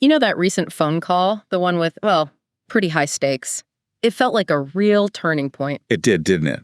You know that recent phone call, the one with, well, pretty high stakes? It felt like a real turning point. It did, didn't it?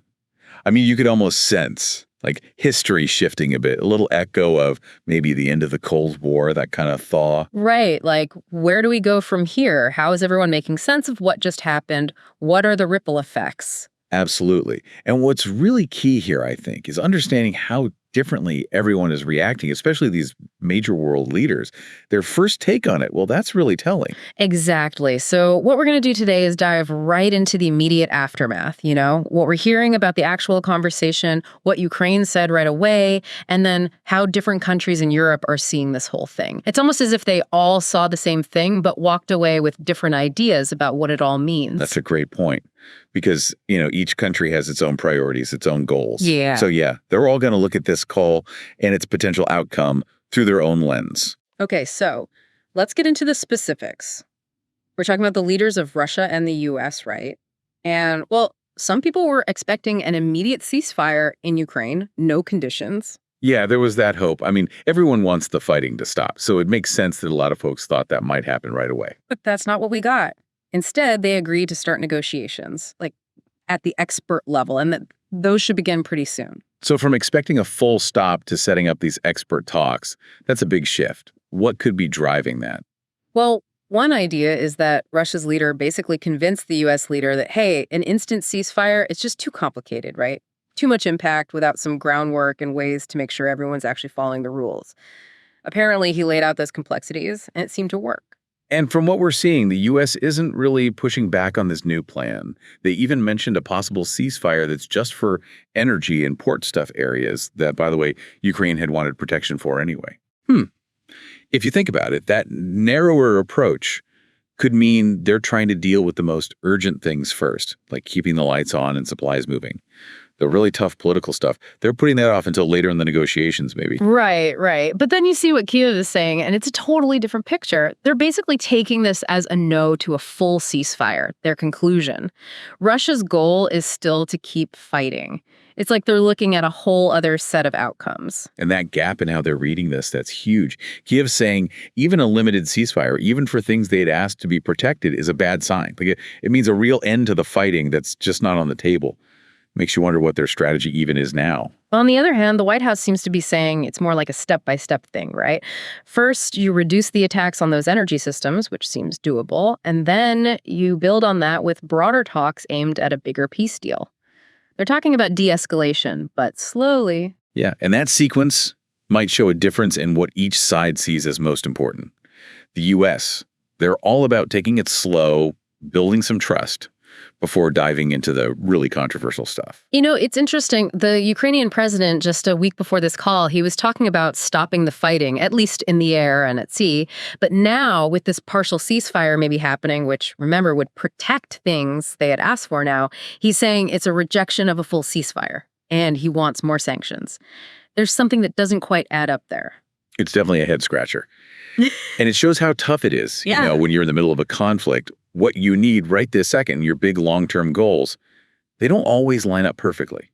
I mean, you could almost sense like history shifting a bit, a little echo of maybe the end of the Cold War, that kind of thaw. Right, like, where do we go from here? How is everyone making sense of what just happened? What are the ripple effects? Absolutely. And what's really key here, I think, is understanding how differently everyone is reacting, especially these major world leaders. Their first take on it, well, that's really telling. Exactly. So what we're going to do today is dive right into the immediate aftermath, what we're hearing about the actual conversation, what Ukraine said right away, and then how different countries in Europe are seeing this whole thing. It's almost as if they all saw the same thing, but walked away with different ideas about what it all means. That's a great point. Because, each country has its own priorities, its own goals. Yeah. So, they're all going to look at this call and its potential outcome through their own lens. Okay, so let's get into the specifics. We're talking about the leaders of Russia and the U.S., right? And, well, some people were expecting an immediate ceasefire in Ukraine, no conditions. Yeah, there was that hope. I mean, everyone wants the fighting to stop. So it makes sense that a lot of folks thought that might happen right away. But that's not what we got. Instead, they agreed to start negotiations, like at the expert level, and that those should begin pretty soon. So from expecting a full stop to setting up these expert talks, that's a big shift. What could be driving that? Well, one idea is that Russia's leader basically convinced the U.S. leader that, hey, an instant ceasefire is just too complicated, right? Too much impact without some groundwork and ways to make sure everyone's actually following the rules. Apparently, he laid out those complexities, and it seemed to work. And from what we're seeing, the U.S. isn't really pushing back on this new plan. They even mentioned a possible ceasefire that's just for energy and port stuff areas that, by the way, Ukraine had wanted protection for anyway. If you think about it, that narrower approach could mean they're trying to deal with the most urgent things first, like keeping the lights on and supplies moving. The really tough political stuff, they're putting that off until later in the negotiations, maybe. Right. But then you see what Kyiv is saying, and it's a totally different picture. They're basically taking this as a no to a full ceasefire, their conclusion. Russia's goal is still to keep fighting. It's like they're looking at a whole other set of outcomes. And that gap in how they're reading this, that's huge. Kyiv's saying even a limited ceasefire, even for things they had asked to be protected, is a bad sign. Like it means a real end to the fighting that's just not on the table. Makes you wonder what their strategy even is now. On the other hand, the White House seems to be saying it's more like a step-by-step thing, right? First, you reduce the attacks on those energy systems, which seems doable, and then you build on that with broader talks aimed at a bigger peace deal. They're talking about de-escalation, but slowly. Yeah, and that sequence might show a difference in what each side sees as most important. The U.S., they're all about taking it slow, building some trust, before diving into the really controversial stuff. It's interesting. The Ukrainian president, just a week before this call, he was talking about stopping the fighting, at least in the air and at sea. But now, with this partial ceasefire maybe happening, which, remember, would protect things they had asked for now, he's saying it's a rejection of a full ceasefire, and he wants more sanctions. There's something that doesn't quite add up there. It's definitely a head-scratcher. And it shows how tough it is, when you're in the middle of a conflict. What you need right this second, your big long-term goals, they don't always line up perfectly.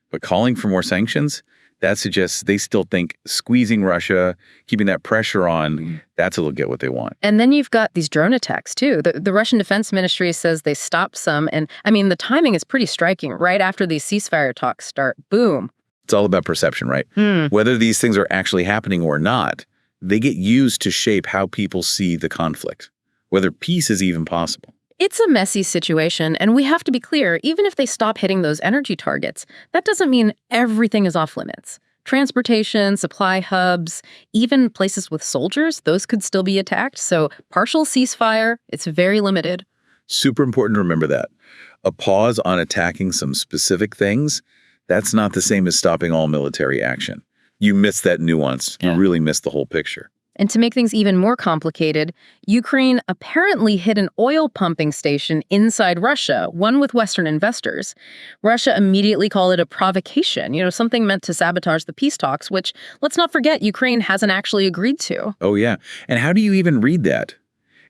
But calling for more sanctions, that suggests they still think squeezing Russia, keeping that pressure on, that's how they'll get what they want. And then you've got these drone attacks, too. The Russian Defense Ministry says they stopped some. And, the timing is pretty striking. Right after these ceasefire talks start, boom. It's all about perception, right? Whether these things are actually happening or not, they get used to shape how people see the conflict, whether peace is even possible. It's a messy situation, and we have to be clear, even if they stop hitting those energy targets, that doesn't mean everything is off limits. Transportation, supply hubs, even places with soldiers, those could still be attacked. So partial ceasefire, it's very limited. Super important to remember that. A pause on attacking some specific things, that's not the same as stopping all military action. You miss that nuance. You really miss the whole picture. And to make things even more complicated, Ukraine apparently hit an oil pumping station inside Russia, one with Western investors. Russia immediately called it a provocation, something meant to sabotage the peace talks, which, let's not forget, Ukraine hasn't actually agreed to. Oh, yeah. And how do you even read that?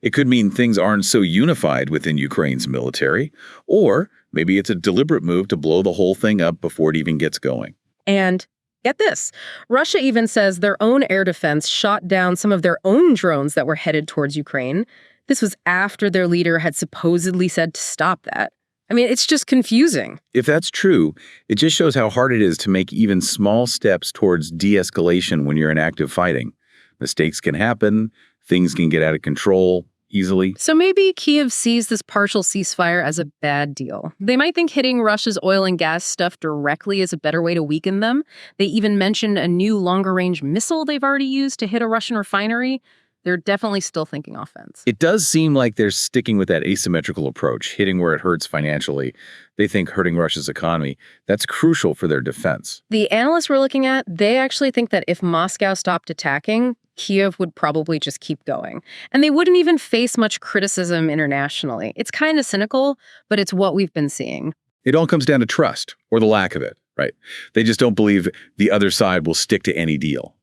It could mean things aren't so unified within Ukraine's military, or maybe it's a deliberate move to blow the whole thing up before it even gets going. And Get this. Russia even says their own air defense shot down some of their own drones that were headed towards Ukraine. This was after their leader had supposedly said to stop that. I mean, it's just confusing. If that's true, it just shows how hard it is to make even small steps towards de-escalation when you're in active fighting. Mistakes can happen, things can get out of control easily. So maybe Kyiv sees this partial ceasefire as a bad deal. They might think hitting Russia's oil and gas stuff directly is a better way to weaken them. They even mentioned a new longer-range missile they've already used to hit a Russian refinery. They're definitely still thinking offense. It does seem like they're sticking with that asymmetrical approach, hitting where it hurts financially. They think hurting Russia's economy, that's crucial for their defense. The analysts we're looking at, they actually think that if Moscow stopped attacking, Kyiv would probably just keep going. And they wouldn't even face much criticism internationally. It's kind of cynical, but it's what we've been seeing. It all comes down to trust, or the lack of it, right? They just don't believe the other side will stick to any deal.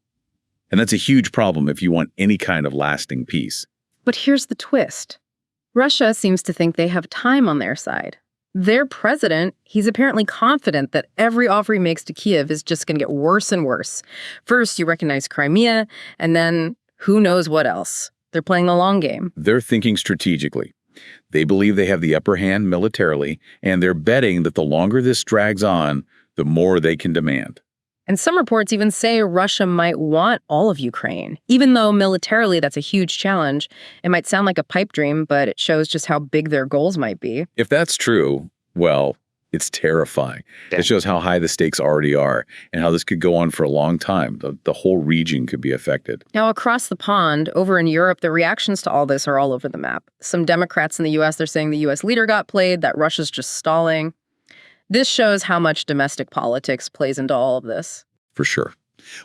And that's a huge problem if you want any kind of lasting peace. But here's the twist. Russia seems to think they have time on their side. Their president, he's apparently confident that every offer he makes to Kyiv is just going to get worse and worse. First, you recognize Crimea, and then who knows what else. They're playing the long game. They're thinking strategically. They believe they have the upper hand militarily, and they're betting that the longer this drags on, the more they can demand. And some reports even say Russia might want all of Ukraine. Even though militarily that's a huge challenge, it might sound like a pipe dream, but it shows just how big their goals might be. If that's true, well, it's terrifying. It shows how high the stakes already are and how this could go on for a long time. The whole region could be affected. Now, across the pond, over in Europe, the reactions to all this are all over the map. Some Democrats in the U.S., they're saying the U.S. leader got played, that Russia's just stalling. This shows how much domestic politics plays into all of this. For sure.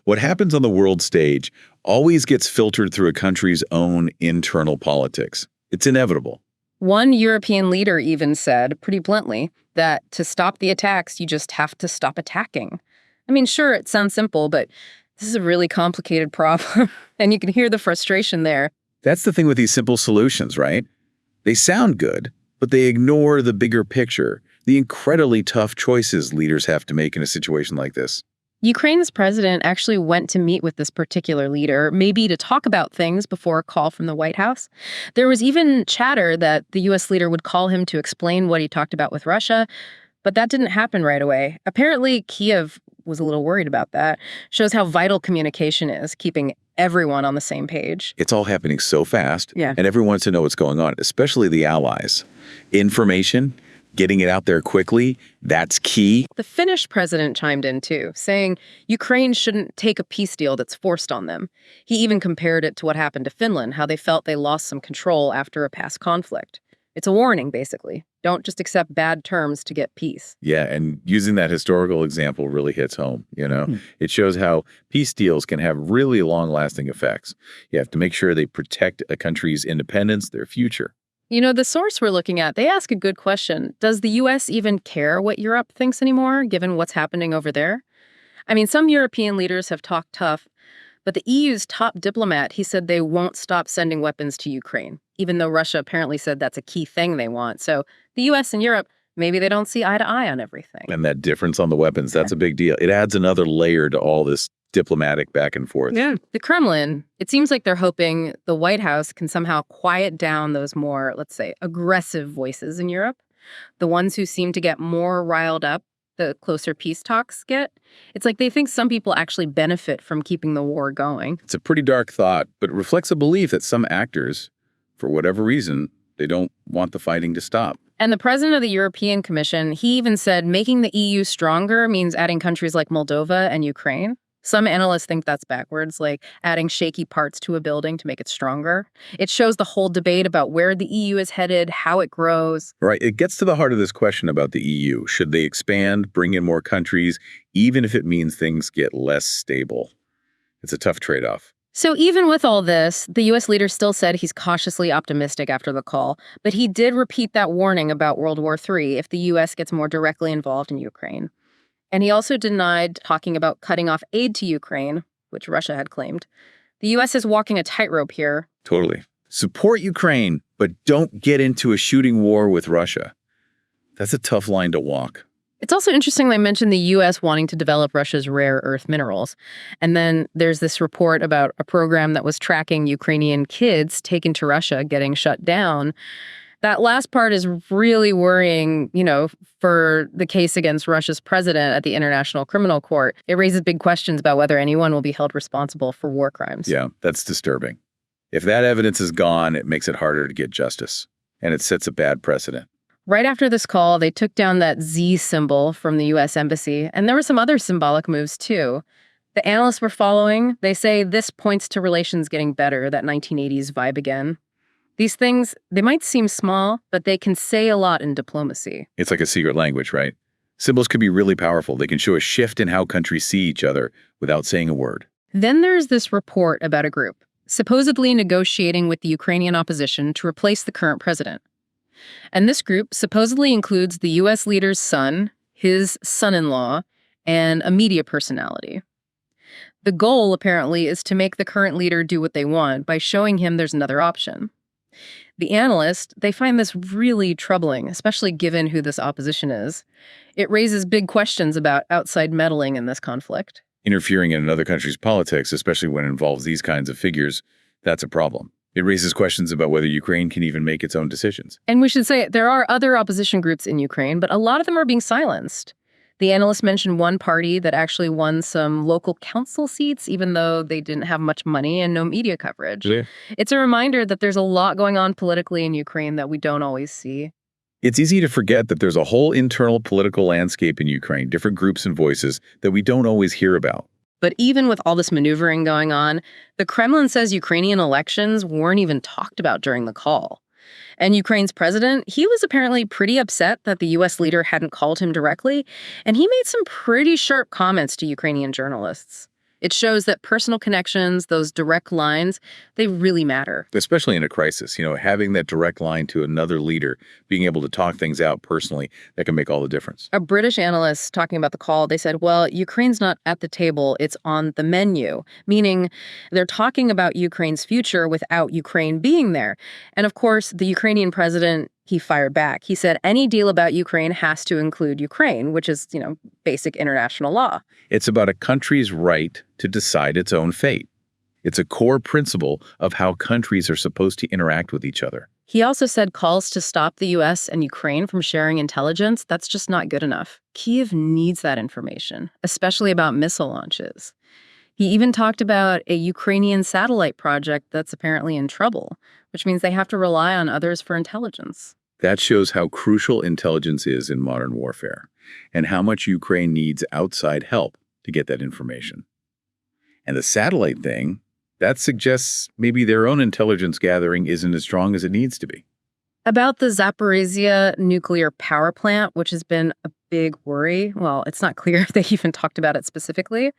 What happens on the world stage always gets filtered through a country's own internal politics. It's inevitable. One European leader even said, pretty bluntly, that to stop the attacks, you just have to stop attacking. I mean, sure, it sounds simple, but this is a really complicated problem, and you can hear the frustration there. That's the thing with these simple solutions, right? They sound good, but they ignore the bigger picture, the incredibly tough choices leaders have to make in a situation like this. Ukraine's president actually went to meet with this particular leader, maybe to talk about things before a call from the White House. There was even chatter that the U.S. leader would call him to explain what he talked about with Russia, but that didn't happen right away. Apparently, Kyiv was a little worried about that. Shows how vital communication is, keeping everyone on the same page. It's all happening so fast, Yeah. and everyone wants to know what's going on, especially the allies. Information, getting it out there quickly, that's key. The Finnish president chimed in too, saying Ukraine shouldn't take a peace deal that's forced on them. He even compared it to what happened to Finland, how they felt they lost some control after a past conflict. It's a warning, basically. Don't just accept bad terms to get peace. Yeah, and using that historical example really hits home, you know? It shows how peace deals can have really long-lasting effects. You have to make sure they protect a country's independence, their future. You know, the source we're looking at, they ask a good question. Does the U.S. even care what Europe thinks anymore, given what's happening over there? I mean, some European leaders have talked tough, but the EU's top diplomat, he said they won't stop sending weapons to Ukraine, even though Russia apparently said that's a key thing they want. So the U.S. and Europe, maybe they don't see eye to eye on everything. And that difference on the weapons, that's a big deal. It adds another layer to all this diplomatic back and forth. Yeah. The Kremlin, it seems like they're hoping the White House can somehow quiet down those more, let's say, aggressive voices in Europe, the ones who seem to get more riled up the closer peace talks get. It's like they think some people actually benefit from keeping the war going. It's a pretty dark thought, but it reflects a belief that some actors, for whatever reason, they don't want the fighting to stop. And the president of the European Commission, he even said making the EU stronger means adding countries like Moldova and Ukraine. Some analysts think that's backwards, like adding shaky parts to a building to make it stronger. It shows the whole debate about where the EU is headed, how it grows. Right. It gets to the heart of this question about the EU. Should they expand, bring in more countries, even if it means things get less stable? It's a tough trade-off. So even with all this, the U.S. leader still said he's cautiously optimistic after the call, but he did repeat that warning about World War III if the U.S. gets more directly involved in Ukraine. And he also denied talking about cutting off aid to Ukraine, which Russia had claimed. The U.S. is walking a tightrope here. Totally. Support Ukraine, but don't get into a shooting war with Russia. That's a tough line to walk. It's also interesting they mentioned the U.S. wanting to develop Russia's rare earth minerals. And then there's this report about a program that was tracking Ukrainian kids taken to Russia getting shut down. That last part is really worrying, for the case against Russia's president at the International Criminal Court. It raises big questions about whether anyone will be held responsible for war crimes. Yeah, that's disturbing. If that evidence is gone, it makes it harder to get justice, and it sets a bad precedent. Right after this call, they took down that Z symbol from the U.S. Embassy, and there were some other symbolic moves, too. The analysts were following. They say this points to relations getting better, that 1980s vibe again. These things, they might seem small, but they can say a lot in diplomacy. It's like a secret language, right? Symbols can be really powerful. They can show a shift in how countries see each other without saying a word. Then there's this report about a group supposedly negotiating with the Ukrainian opposition to replace the current president. And this group supposedly includes the U.S. leader's son, his son-in-law, and a media personality. The goal, apparently, is to make the current leader do what they want by showing him there's another option. The analysts, they find this really troubling, especially given who this opposition is. It raises big questions about outside meddling in this conflict. Interfering in another country's politics, especially when it involves these kinds of figures, that's a problem. It raises questions about whether Ukraine can even make its own decisions. And we should say there are other opposition groups in Ukraine, but a lot of them are being silenced. The analysts mentioned one party that actually won some local council seats, even though they didn't have much money and no media coverage. Yeah. It's a reminder that there's a lot going on politically in Ukraine that we don't always see. It's easy to forget that there's a whole internal political landscape in Ukraine, different groups and voices that we don't always hear about. But even with all this maneuvering going on, the Kremlin says Ukrainian elections weren't even talked about during the call. And Ukraine's president, he was apparently pretty upset that the U.S. leader hadn't called him directly, and he made some pretty sharp comments to Ukrainian journalists. It shows that personal connections, those direct lines, they really matter. Especially in a crisis, having that direct line to another leader, being able to talk things out personally, that can make all the difference. A British analyst talking about the call, they said, well, Ukraine's not at the table, it's on the menu, meaning they're talking about Ukraine's future without Ukraine being there. And of course, the Ukrainian president, he fired back. He said any deal about Ukraine has to include Ukraine, which is, basic international law. It's about a country's right to decide its own fate. It's a core principle of how countries are supposed to interact with each other. He also said calls to stop the U.S. and Ukraine from sharing intelligence, that's just not good enough. Kyiv needs that information, especially about missile launches. He even talked about a Ukrainian satellite project that's apparently in trouble, which means they have to rely on others for intelligence. That shows how crucial intelligence is in modern warfare and how much Ukraine needs outside help to get that information. And the satellite thing, that suggests maybe their own intelligence gathering isn't as strong as it needs to be. About the Zaporizhia nuclear power plant, which has been a big worry, well, it's not clear if they even talked about it specifically.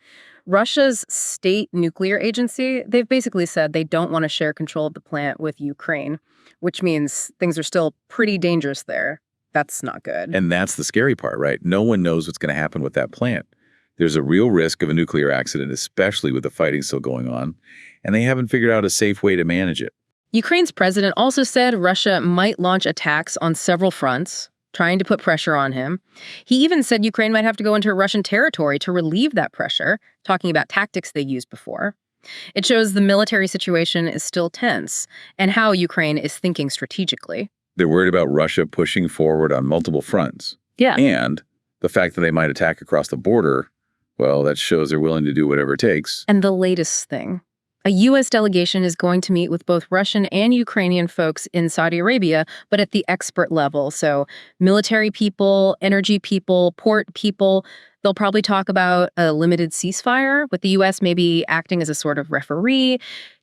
Russia's state nuclear agency, they've basically said they don't want to share control of the plant with Ukraine, which means things are still pretty dangerous there. That's not good. And that's the scary part, right? No one knows what's going to happen with that plant. There's a real risk of a nuclear accident, especially with the fighting still going on, and they haven't figured out a safe way to manage it. Ukraine's president also said Russia might launch attacks on several fronts, trying to put pressure on him. He even said Ukraine might have to go into Russian territory to relieve that pressure, talking about tactics they used before. It shows the military situation is still tense and how Ukraine is thinking strategically. They're worried about Russia pushing forward on multiple fronts. Yeah. And the fact that they might attack across the border, well, that shows they're willing to do whatever it takes. And the latest thing. A U.S. delegation is going to meet with both Russian and Ukrainian folks in Saudi Arabia, but at the expert level. So military people, energy people, port people. They'll probably talk about a limited ceasefire, with the U.S. maybe acting as a sort of referee.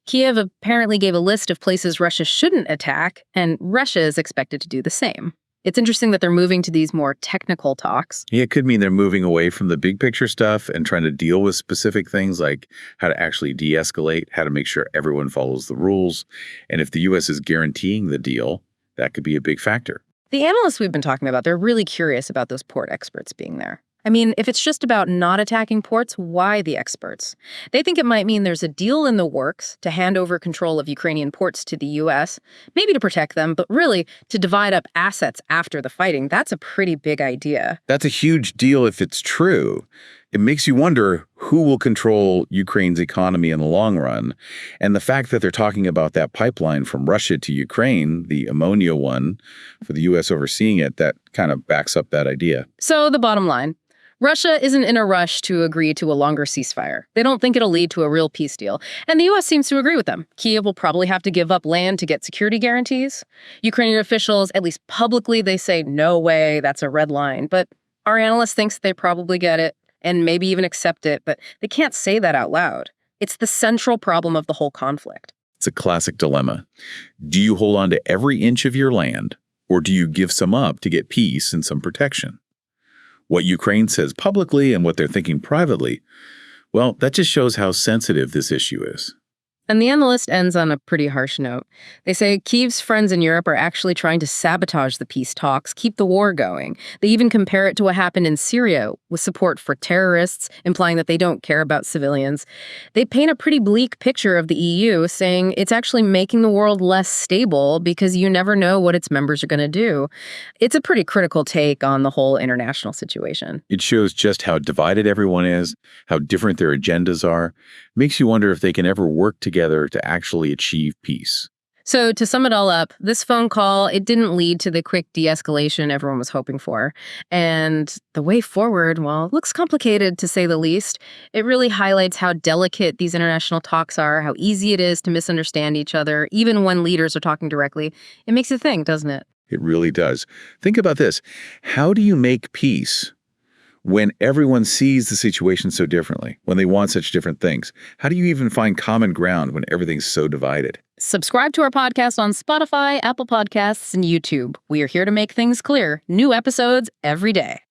Kyiv apparently gave a list of places Russia shouldn't attack, and Russia is expected to do the same. It's interesting that they're moving to these more technical talks. Yeah, it could mean they're moving away from the big picture stuff and trying to deal with specific things like how to actually de-escalate, how to make sure everyone follows the rules. And if the U.S. is guaranteeing the deal, that could be a big factor. The analysts we've been talking about, they're really curious about those port experts being there. I mean, if it's just about not attacking ports, why the experts? They think it might mean there's a deal in the works to hand over control of Ukrainian ports to the US, maybe to protect them, but really to divide up assets after the fighting. That's a pretty big idea. That's a huge deal if it's true. It makes you wonder who will control Ukraine's economy in the long run. And the fact that they're talking about that pipeline from Russia to Ukraine, the ammonia one, for the U.S. overseeing it, that kind of backs up that idea. So the bottom line, Russia isn't in a rush to agree to a longer ceasefire. They don't think it'll lead to a real peace deal. And the U.S. seems to agree with them. Kyiv will probably have to give up land to get security guarantees. Ukrainian officials, at least publicly, they say, no way, that's a red line. But our analyst thinks they probably get it and maybe even accept it, but they can't say that out loud. It's the central problem of the whole conflict. It's a classic dilemma. Do you hold on to every inch of your land, or do you give some up to get peace and some protection? What Ukraine says publicly and what they're thinking privately, well, that just shows how sensitive this issue is. And the analyst ends on a pretty harsh note. They say Kyiv's friends in Europe are actually trying to sabotage the peace talks, keep the war going. They even compare it to what happened in Syria with support for terrorists, implying that they don't care about civilians. They paint a pretty bleak picture of the EU, saying it's actually making the world less stable because you never know what its members are going to do. It's a pretty critical take on the whole international situation. It shows just how divided everyone is, how different their agendas are. Makes you wonder if they can ever work together to actually achieve peace. So to sum it all up, this phone call, it didn't lead to the quick de-escalation everyone was hoping for. And the way forward, well, looks complicated to say the least. It really highlights how delicate these international talks are, how easy it is to misunderstand each other, even when leaders are talking directly. It makes you think, doesn't it? It really does. Think about this. How do you make peace when everyone sees the situation so differently, when they want such different things? How do you even find common ground when everything's so divided? Subscribe to our podcast on Spotify, Apple Podcasts, and YouTube. We are here to make things clear. New episodes every day.